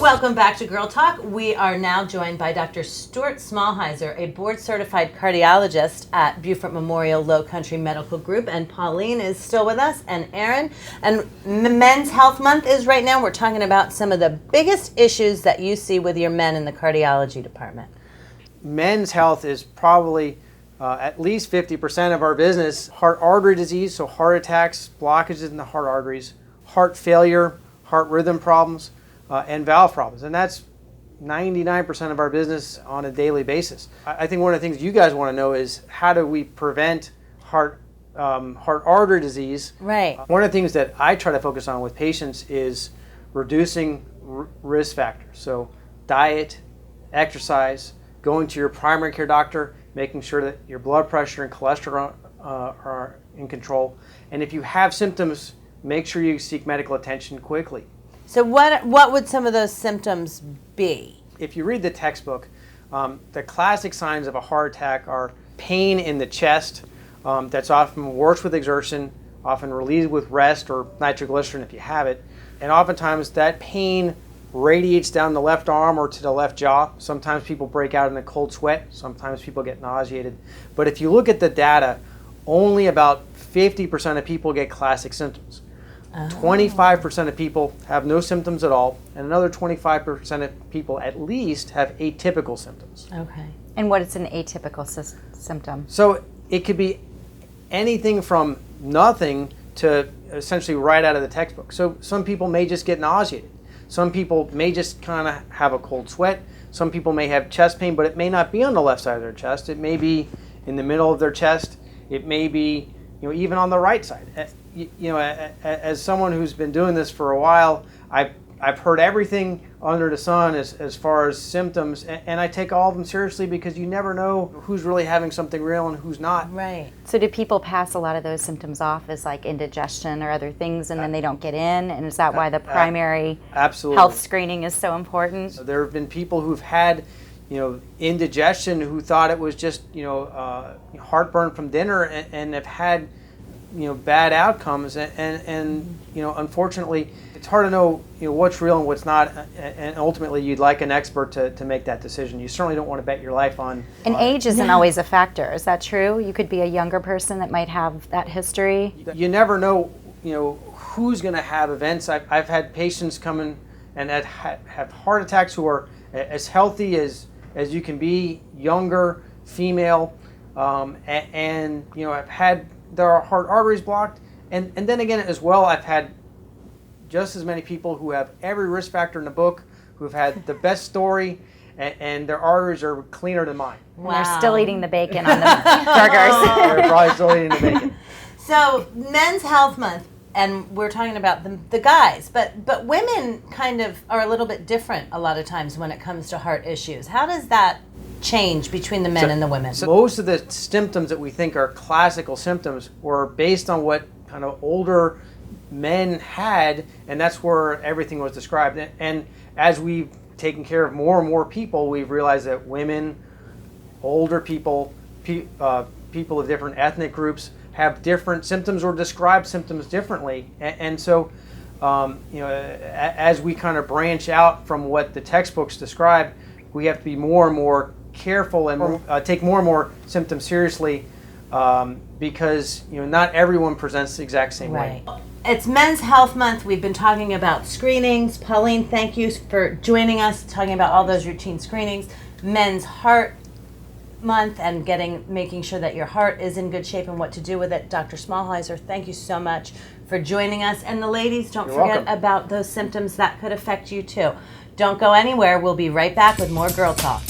Welcome back to Girl Talk. We are now joined by Dr. Stuart Smalheiser, a board-certified cardiologist at Beaufort Memorial Low Country Medical Group, and Pauline is still with us, and Aaron. And Men's Health Month is right now. We're talking about some of the biggest issues that you see with your men in the cardiology department. Men's health is probably at least 50% of our business. Heart artery disease, so heart attacks, blockages in the heart arteries, heart failure, heart rhythm problems, and valve problems. And that's 99% of our business on a daily basis. I think one of the things you guys want to know is how do we prevent heart artery disease? Right. One of the things that I try to focus on with patients is reducing risk factors. So diet, exercise, going to your primary care doctor, making sure that your blood pressure and cholesterol are in control. And if you have symptoms, make sure you seek medical attention quickly. So what would some of those symptoms be? If you read the textbook, the classic signs of a heart attack are pain in the chest that's often worse with exertion, often relieved with rest or nitroglycerin if you have it. And oftentimes that pain radiates down the left arm or to the left jaw. Sometimes people break out in a cold sweat. Sometimes people get nauseated. But if you look at the data, only about 50% of people get classic symptoms. 25% of people have no symptoms at all, and another 25% of people at least have atypical symptoms. Okay. And what is an atypical symptom? So it could be anything from nothing to essentially right out of the textbook. So some people may just get nauseated. Some people may just kind of have a cold sweat. Some people may have chest pain, but it may not be on the left side of their chest. It may be in the middle of their chest. It may be, even on the right side. As someone who's been doing this for a while, I've heard everything under the sun as far as symptoms, and I take all of them seriously because you never know who's really having something real and who's not. Right. So do people pass a lot of those symptoms off as like indigestion or other things, and then they don't get in? And is that why the primary health screening is so important? There have been people who've had indigestion who thought it was just heartburn from dinner and have had bad outcomes, and unfortunately it's hard to know what's real and what's not, and ultimately you'd like an expert to make that decision. You certainly don't want to bet your life on. And age isn't always a factor. Is that true? You could be a younger person that might have that history. You never know who's going to have events. I've had patients come in and have heart attacks who are as healthy as you can be, younger, female, and I've had their heart arteries blocked, and then again as well, I've had just as many people who have every risk factor in the book, who've had the best story, and their arteries are cleaner than mine. Wow. And they're still eating the bacon on the burgers. They're probably still eating the bacon. So Men's Health Month, and we're talking about the guys, but women kind of are a little bit different a lot of times when it comes to heart issues. How does that change between the men and the women? So most of the symptoms that we think are classical symptoms were based on what kind of older men had, and that's where everything was described. And as we've taken care of more and more people, we've realized that women, older people, people of different ethnic groups have different symptoms or describe symptoms differently. And so as we kind of branch out from what the textbooks describe, we have to be more and more careful and take more and more symptoms seriously, because not everyone presents the exact same way. It's Men's Health Month. We've been talking about screenings. Pauline, thank you for joining us, talking about all those routine screenings. Men's Heart Month and making sure that your heart is in good shape and what to do with it. Dr. Smalheiser, thank you so much for joining us. And the ladies, don't forget about those symptoms that could affect you too. Don't go anywhere. We'll be right back with more Girl Talk.